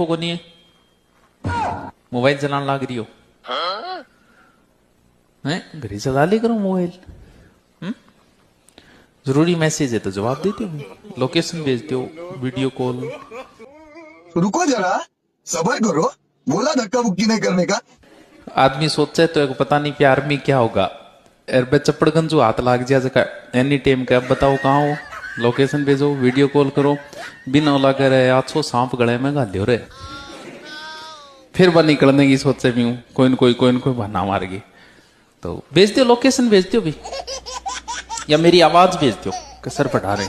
देखो को नहीं है, मोबाइल चलाने लग रही हो हैं, घड़ी चला ले करो मोबाइल। जरूरी मैसेज है तो जवाब देते हो, लोकेशन भेजते हो, वीडियो कॉल। रुको जरा, सबर करो, बोला धक्का मुक्की नहीं करने का। आदमी सोचे तो एक पता नहीं प्यार में क्या होगा, अरे चप्पड़गंजू हाथ लाग जाए जगह एनी टाइम का। अब बताओ कहाँ हो, लोकेशन भेजो, वीडियो कॉल करो, बिना ओला करे आछो सांप गले में गालियो रे, फिर वह निकलने की सोचे भी हूँ, कोई न कोई बहाना मार गई। तो भेज दो, लोकेशन भेज दो भी, या मेरी आवाज भेज दो, कसर पटा रहे।